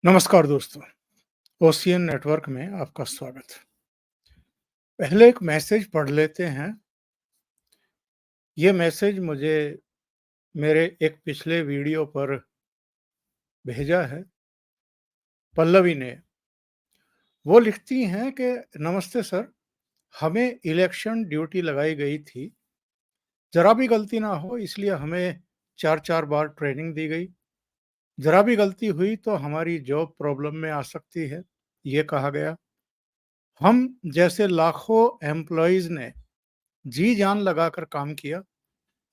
नमस्कार दोस्तों, ocean network में आपका स्वागत है। पहले एक मैसेज पढ़ लेते हैं। ये मैसेज मुझे मेरे एक पिछले वीडियो पर भेजा है पल्लवी ने। वो लिखती हैं कि नमस्ते सर, हमें इलेक्शन ड्यूटी लगाई गई थी। ज़रा भी गलती ना हो इसलिए हमें 4-4 बार ट्रेनिंग दी गई। ज़रा भी गलती हुई तो हमारी जॉब प्रॉब्लम में आ सकती है, ये कहा गया। हम जैसे लाखों एम्प्लॉइज़ ने जी जान लगाकर काम किया।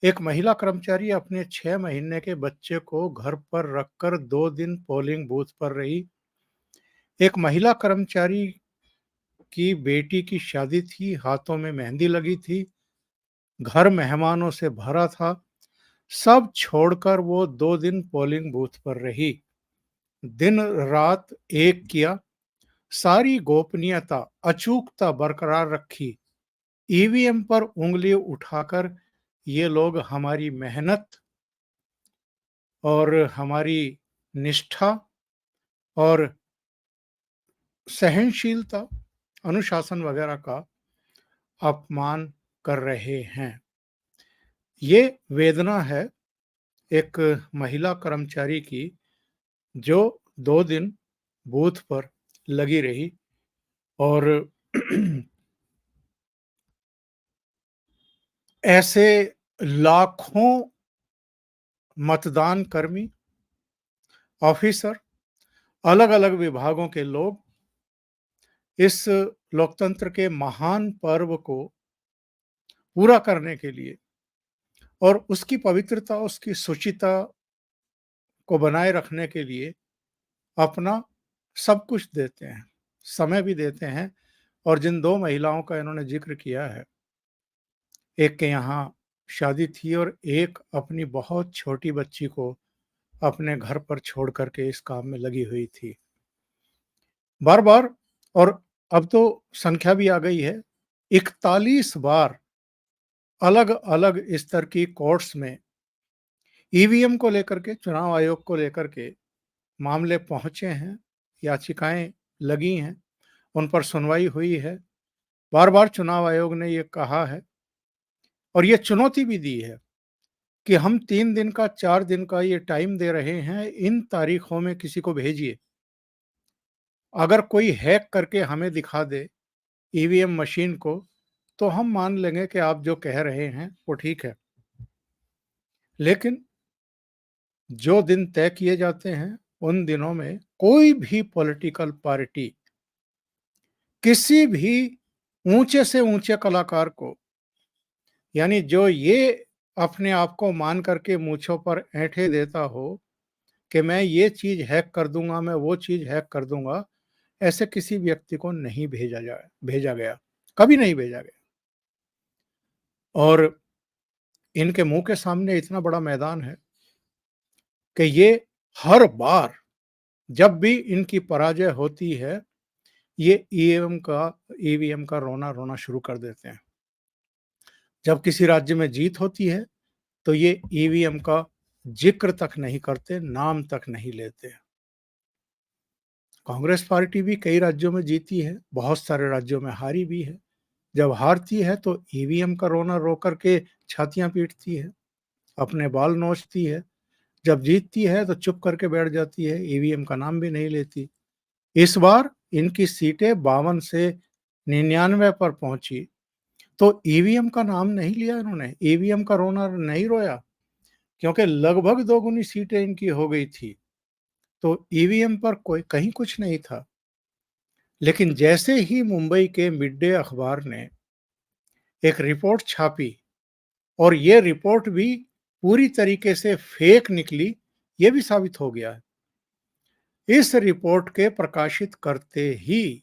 एक महिला कर्मचारी अपने 6 महीने के बच्चे को घर पर रखकर 2 दिन पोलिंग बूथ पर रही। एक महिला कर्मचारी की बेटी की शादी थी, हाथों में मेहंदी लगी थी, घर मेहमानों से भरा था। सब छोड़कर वो 2 दिन पोलिंग बूथ पर रही। दिन रात एक किया, सारी गोपनीयता, अचूकता बरकरार रखी। ईवीएम पर उँगली उठाकर ये लोग हमारी मेहनत और हमारी निष्ठा और सहनशीलता, अनुशासन वगैरह का अपमान कर रहे हैं। ये वेदना है एक महिला कर्मचारी की जो 2 दिन बूथ पर लगी रही और ऐसे लाखों मतदान कर्मी, ऑफिसर, अलग-अलग विभागों के लोग इस लोकतंत्र के महान पर्व को पूरा करने के लिए और उसकी पवित्रता, उसकी शुचिता को बनाए रखने के लिए अपना सब कुछ देते हैं, समय भी देते हैं। और जिन 2 महिलाओं का इन्होंने ज़िक्र किया है, एक के यहाँ शादी थी और एक अपनी बहुत छोटी बच्ची को अपने घर पर छोड़ कर के इस काम में लगी हुई थी। बार-बार और अब तो संख्या भी आ गई है, 41 बार अलग-अलग स्तर की कोर्ट्स में ईवीएम को लेकर के, चुनाव आयोग को लेकर के मामले पहुँचे हैं, याचिकाएँ लगी हैं, उन पर सुनवाई हुई है। बार-बार चुनाव आयोग ने ये कहा है और ये चुनौती भी दी है कि हम 3 दिन का, 4 दिन का ये टाइम दे रहे हैं, इन तारीखों में किसी को भेजिए। अगर कोई हैक करके हमें दिखा दे ईवीएम मशीन को, तो हम मान लेंगे कि आप जो कह रहे हैं, वो ठीक है। लेकिन जो दिन तय किए जाते हैं, उन दिनों में कोई भी पॉलिटिकल पार्टी किसी भी ऊंचे से ऊंचे कलाकार को, यानी जो ये अपने आप को मान करके मूंछों पर ऐंठे देता हो कि मैं ये चीज हैक कर दूंगा, मैं वो चीज हैक कर दूंगा, ऐसे किसी व्यक्ति को नहीं भेजा गया, कभी नहीं भेजा गया। और इनके मुंह के सामने इतना बड़ा मैदान है कि ये हर बार जब भी इनकी पराजय होती है, ये ईवीएम का रोना रोना शुरू कर देते हैं। जब किसी राज्य में जीत होती है तो ये ईवीएम का जिक्र तक नहीं करते, नाम तक नहीं लेते। कांग्रेस पार्टी भी कई राज्यों में जीती है, बहुत सारे राज्यों में हारी भी है। जब हारती है तो ईवीएम का रोना रो करके छातियां पीटती है, अपने बाल नोचती है। जब जीतती है तो चुप करके बैठ जाती है, ईवीएम का नाम भी नहीं लेती। इस बार इनकी सीटें 52 से 99 पर पहुंची तो ईवीएम का नाम नहीं लिया इन्होंने, ईवीएम का रोना नहीं रोया, क्योंकि लगभग दोगुनी सीटें इनकी हो गई थी, तो ईवीएम पर कोई कहीं कुछ नहीं था। लेकिन जैसे ही मुंबई के मिड डे अखबार ने एक रिपोर्ट छापी और ये रिपोर्ट भी पूरी तरीके से फेक निकली, ये भी साबित हो गया है। इस रिपोर्ट के प्रकाशित करते ही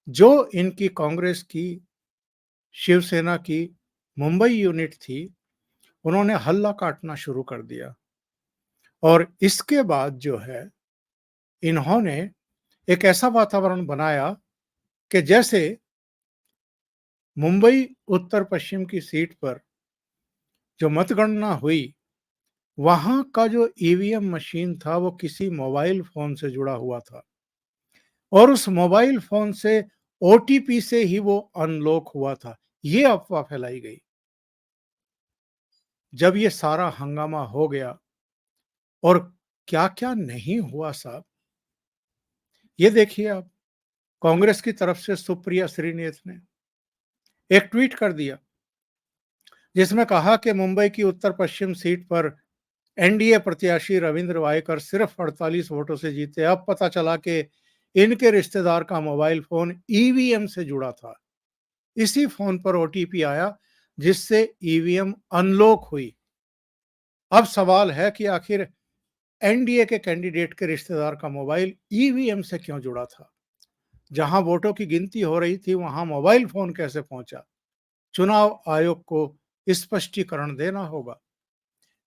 जो इनकी कांग्रेस की, शिवसेना की मुंबई यूनिट थी, उन्होंने हल्ला काटना शुरू कर दिया। और इसके बाद जो है, इन्होंने एक ऐसा वातावरण बनाया कि जैसे मुंबई उत्तर पश्चिम की सीट पर जो मतगणना हुई, वहाँ का जो ईवीएम मशीन था वो किसी मोबाइल फ़ोन से जुड़ा हुआ था और उस मोबाइल फ़ोन से ओटीपी से ही वो अनलॉक हुआ था। ये अफ़वाह फैलाई गई। जब ये सारा हंगामा हो गया और क्या-क्या नहीं हुआ साहब, ये देखिए आप, कांग्रेस की तरफ से सुप्रिया श्रीनेत ने एक ट्वीट कर दिया, जिसमें कहा कि मुंबई की उत्तर-पश्चिम सीट पर एनडीए प्रत्याशी रविंद्र वायकर सिर्फ 48 वोटों से जीते। अब पता चला कि इनके रिश्तेदार का मोबाइल फ़ोन ईवीएम से जुड़ा था। इसी फ़ोन पर ओटीपी आया, जिससे ईवीएम अनलॉक हुई। अब सवाल है कि आखिर एनडीए के कैंडिडेट के रिश्तेदार का मोबाइल ईवीएम से क्यों जुड़ा था? जहां वोटों की गिनती हो रही थी, वहां मोबाइल फ़ोन कैसे पहुंचा? चुनाव आयोग को स्पष्टीकरण देना होगा।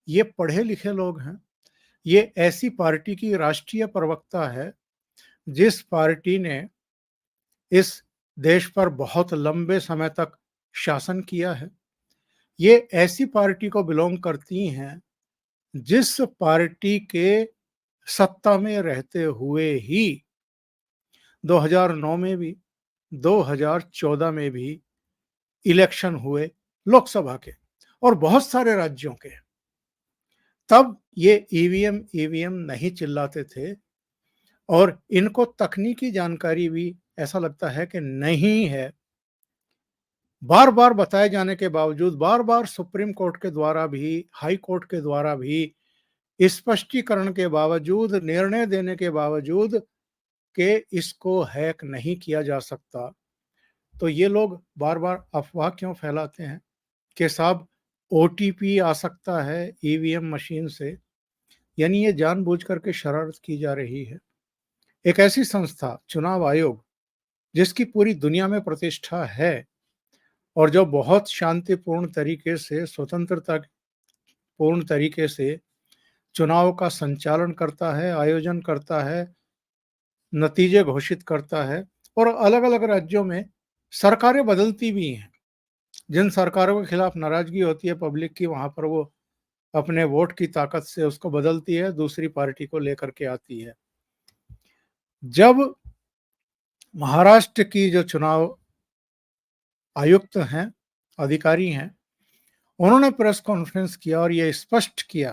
ये पढ़े-लिखे लोग हैं। ये ऐसी पार्टी की राष्ट्रीय प्रवक्ता है, जिस पार्टी ने इस देश पर बहुत लंबे समय तक शासन किया है। ये ऐसी पार्टी को बिलॉन्ग करती हैं, जिस पार्टी के सत्ता में रहते हुए ही 2009 में भी, 2014 में भी इलेक्शन हुए लोकसभा के और बहुत सारे राज्यों के। तब ये ईवीएम ईवीएम नहीं चिल्लाते थे और इनको तकनीकी जानकारी भी ऐसा लगता है कि नहीं है। बार-बार बताए जाने के बावजूद, बार-बार सुप्रीम कोर्ट के द्वारा भी, हाई कोर्ट के द्वारा भी, स्पष्टीकरण के बावजूद, निर्णय देने के बावजूद कि इसको हैक नहीं किया जा सकता, तो ये लोग बार-बार अफ़वाह क्यों फैलाते हैं कि साहब ओटीपी आ सकता है ईवीएम मशीन से? यानी ये जानबूझ कर के शरारत की जा रही है। एक ऐसी संस्था, चुनाव आयोग, जिसकी पूरी दुनिया में प्रतिष्ठा है और जो बहुत शांतिपूर्ण तरीके से, स्वतंत्रता पूर्ण तरीके से चुनाव का संचालन करता है, आयोजन करता है, नतीजे घोषित करता है और अलग-अलग राज्यों में सरकारें बदलती भी हैं। जिन सरकारों के खिलाफ नाराज़गी होती है पब्लिक की, वहाँ पर वो अपने वोट की ताकत से उसको बदलती है, दूसरी पार्टी को लेकर के आती है। जब महाराष्ट्र की जो चुनाव आयुक्त हैं, अधिकारी हैं, उन्होंने प्रेस कॉन्फ्रेंस किया और ये स्पष्ट किया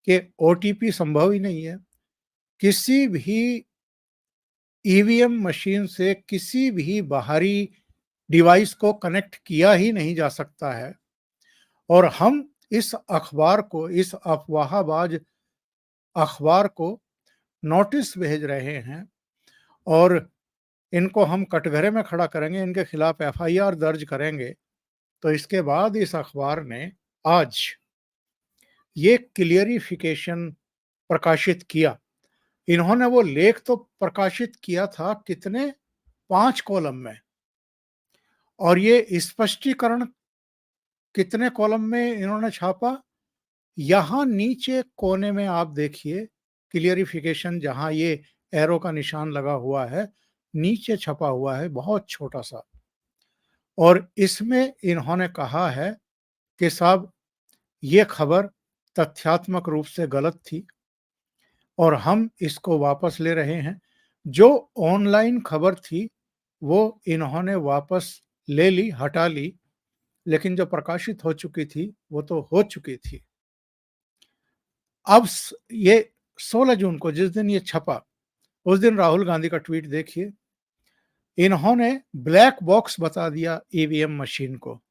कि ओटीपी संभव ही नहीं है। किसी भी ईवीएम मशीन से किसी भी बाहरी डिवाइस को कनेक्ट किया ही नहीं जा सकता है और हम इस अखबार को, इस अफवाहबाज अखबार को नोटिस भेज रहे हैं और इनको हम कटघरे में खड़ा करेंगे, इनके खिलाफ एफआईआर दर्ज करेंगे। तो इसके बाद इस अखबार ने आज ये क्लियरिफिकेशन प्रकाशित किया। इन्होंने वो लेख तो प्रकाशित किया था कितने, 5 कॉलम में, और ये स्पष्टीकरण कितने कॉलम में इन्होंने छापा? यहाँ नीचे कोने में आप देखिए, क्लियरिफिकेशन जहाँ ये एरो का निशान लगा हुआ है, नीचे छपा हुआ है बहुत छोटा-सा और इसमें इन्होंने कहा है कि साहब ये खबर तथ्यात्मक रूप से गलत थी और हम इसको वापस ले रहे हैं। जो ऑनलाइन खबर थी, वो इन्होंने वापस ले ली, हटा ली, लेकिन जो प्रकाशित हो चुकी थी, वो तो हो चुकी थी। अब ये 16 जून को जिस दिन ये छपा, उस दिन राहुल गांधी का ट्वीट देखिए। इन्होंने ब्लैक बॉक्स बता दिया ईवीएम मशीन को।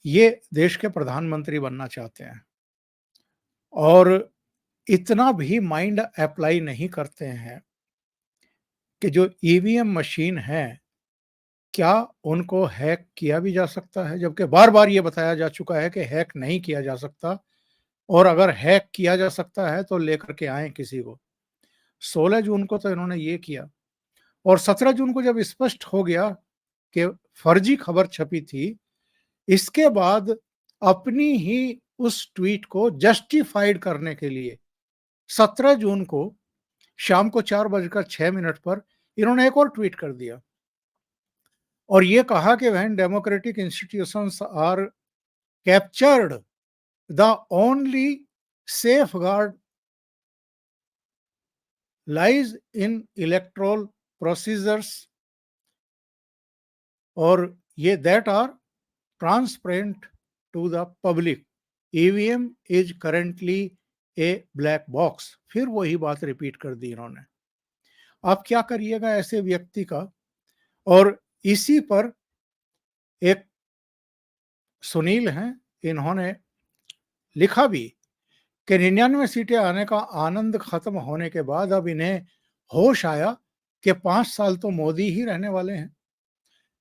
ये देश के प्रधानमंत्री बनना चाहते हैं और इतना भी माइंड अप्लाई नहीं करते हैं कि जो ईवीएम मशीन है, क्या उनको हैक किया भी जा सकता है? जबकि बार-बार ये बताया जा चुका है कि हैक नहीं किया जा सकता और अगर हैक किया जा सकता है तो लेकर के आएँ किसी को। 16 जून को तो इन्होंने ये किया और 17 जून को जब स्पष्ट हो गया कि फर्जी खबर छपी थी, इसके बाद अपनी ही उस ट्वीट को जस्टिफाइड करने के लिए 17 जून को शाम को 4:06 पर इन्होंने एक और ट्वीट कर दिया और ये कहा कि when democratic institutions are captured The only safeguard lies in electoral procedures or that are transparent to the public. EVM is currently A black box. फिर वही बात रिपीट कर दी इन्होंने। आप क्या करिएगा ऐसे व्यक्ति का। और इसी पर एक सुनील हैं, इन्होंने लिखा भी कि 99 सीटें आने का आनंद खत्म होने के बाद अब इन्हें होश आया कि 5 साल तो मोदी ही रहने वाले हैं।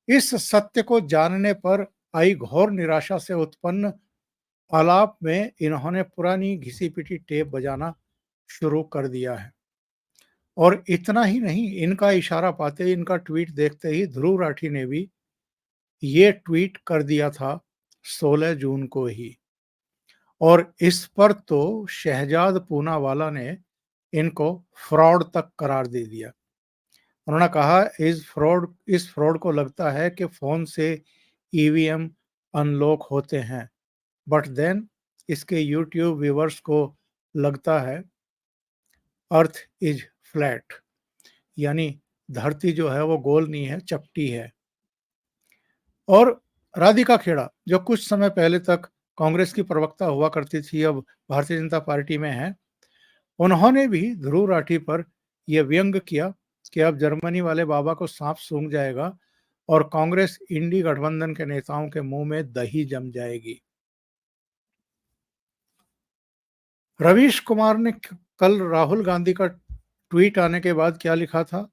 इस सत्य को जानने पर आई घोर निराशा से उत्पन्न आलाप में इन्होंने पुरानी घिसी-पिटी टेप बजाना शुरू कर दिया है। और इतना ही नहीं, इनका इशारा पाते, इनका ट्वीट देखते ही ध्रुव राठी ने भी ये ट्वीट कर दिया था 16 जून को ही। और इस पर तो शहजाद पूनावाला ने इनको फ्रॉड तक करार दे दिया। उन्होंने कहा इस फ्रॉड को लगता है कि फोन से ईवीएम अनलॉक होते हैं, बट देन इसके यूट्यूब व्यूवर्स को लगता है अर्थ इज फ्लैट, यानी धरती जो है वो गोल नहीं है, चपटी है। और राधिका खेड़ा जो कुछ समय पहले तक कांग्रेस की प्रवक्ता हुआ करती थी, अब भारतीय जनता पार्टी में है, उन्होंने भी ध्रुव राठी पर यह व्यंग किया कि अब जर्मनी वाले बाबा को सांप सूंघ जाएगा और कांग्रेस इंडी गठबंधन के नेताओं के मुंह में दही जम जाएगी। रवीश कुमार ने कल राहुल गांधी का ट्वीट आने के बाद क्या लिखा था,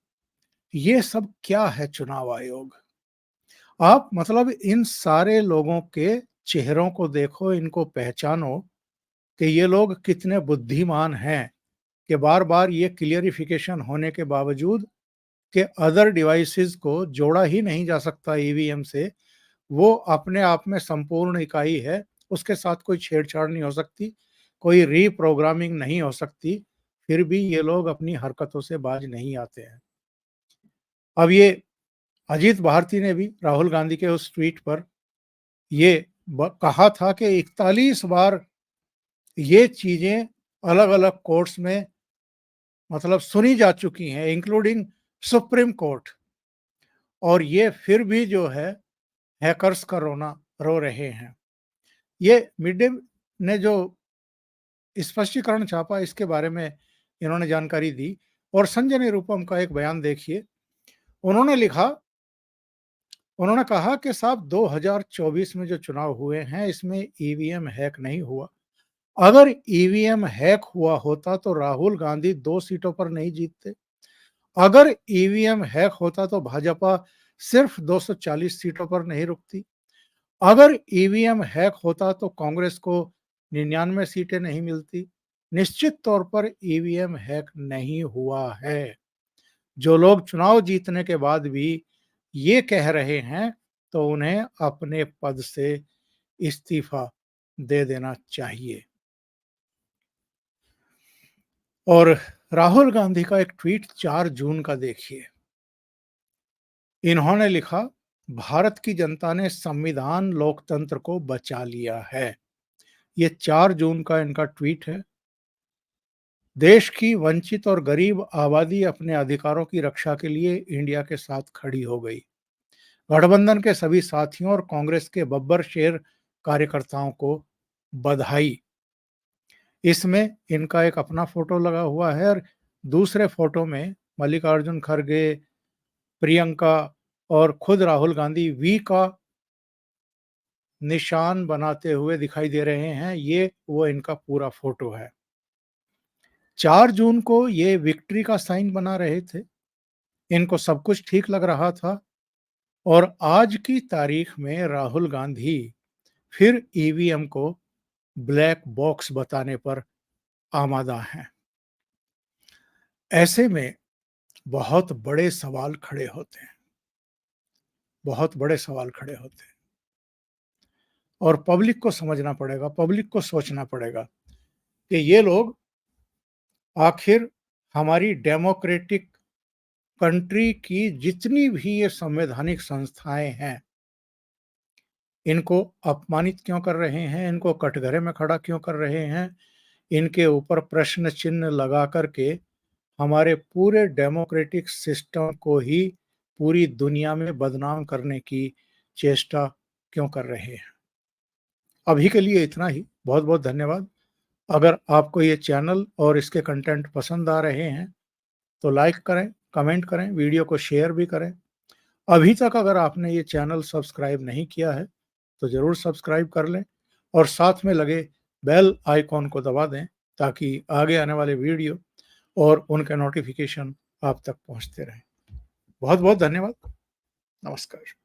ये सब क्या है चुनाव आयोग। आप मतलब इन सारे लोगों के चेहरों को देखो, इनको पहचानो कि ये लोग कितने बुद्धिमान हैं कि बार बार ये क्लियरिफिकेशन होने के बावजूद कि अदर डिवाइसेस को जोड़ा ही नहीं जा सकता ईवीएम से, वो अपने आप में संपूर्ण इकाई है, उसके साथ कोई छेड़छाड़ नहीं हो सकती, कोई रीप्रोग्रामिंग नहीं हो सकती, फिर भी ये लोग अपनी हरकतों से बाज नहीं आते हैं। अब ये अजीत भारती ने भी राहुल गांधी के उस ट्वीट पर ये कहा था कि 41 बार ये चीजें अलग अलग कोर्ट्स में मतलब सुनी जा चुकी हैं, इंक्लूडिंग सुप्रीम कोर्ट, और ये फिर भी जो है हैकर्स का रोना रो रहे हैं। ये मिड डे ने जो स्पष्टीकरण छापा इसके बारे में इन्होंने जानकारी दी। और संजय निरुपम का एक बयान देखिए, उन्होंने लिखा, उन्होंने कहा कि साहब 2024 में जो चुनाव हुए हैं इसमें ईवीएम हैक नहीं हुआ। अगर ईवीएम हैक हुआ होता तो राहुल गांधी 2 सीटों पर नहीं जीतते। अगर ईवीएम हैक होता तो भाजपा सिर्फ 240 सीटों पर नहीं रुकती। अगर ईवीएम हैक होता तो कांग्रेस को 99 सीटें नहीं मिलती। निश्चित तौर पर ईवीएम हैक नहीं हुआ है। जो लोग चुनाव जीतने के बाद भी ये कह रहे हैं तो उन्हें अपने पद से इस्तीफा दे देना चाहिए। और राहुल गांधी का एक ट्वीट 4 जून का देखिए, इन्होंने लिखा, भारत की जनता ने संविधान लोकतंत्र को बचा लिया है। ये 4 जून का इनका ट्वीट है। देश की वंचित और गरीब आबादी अपने अधिकारों की रक्षा के लिए इंडिया के साथ खड़ी हो गई। गठबंधन के सभी साथियों और कांग्रेस के बब्बर शेर कार्यकर्ताओं को बधाई। इसमें इनका एक अपना फोटो लगा हुआ है और दूसरे फोटो में मल्लिकार्जुन खड़गे, प्रियंका और खुद राहुल गांधी वी का निशान बनाते हुए दिखाई दे रहे हैं। ये वो इनका पूरा फोटो है। 4 जून को ये विक्ट्री का साइन बना रहे थे, इनको सब कुछ ठीक लग रहा था। और आज की तारीख में राहुल गांधी फिर ईवीएम को ब्लैक बॉक्स बताने पर आमादा हैं। ऐसे में बहुत बड़े सवाल खड़े होते हैं, बहुत बड़े सवाल खड़े होते हैं। और पब्लिक को समझना पड़ेगा, पब्लिक को सोचना पड़ेगा कि ये लोग आखिर हमारी डेमोक्रेटिक कंट्री की जितनी भी ये संवैधानिक संस्थाएं हैं, इनको अपमानित क्यों कर रहे हैं, इनको कटघरे में खड़ा क्यों कर रहे हैं, इनके ऊपर प्रश्न चिन्ह लगा करके हमारे पूरे डेमोक्रेटिक सिस्टम को ही पूरी दुनिया में बदनाम करने की चेष्टा क्यों कर रहे हैं। अभी के लिए इतना ही। बहुत-बहुत धन्यवाद। अगर आपको ये चैनल और इसके कंटेंट पसंद आ रहे हैं, तो लाइक करें, कमेंट करें, वीडियो को शेयर भी करें। अभी तक अगर आपने ये चैनल सब्सक्राइब नहीं किया है, तो ज़रूर सब्सक्राइब कर लें और साथ में लगे बेल आइकॉन को दबा दें, ताकि आगे आने वाले वीडियो और उनके नोटिफ़िकेशन आप तक पहुँचते रहें। बहुत-बहुत धन्यवाद। नमस्कार।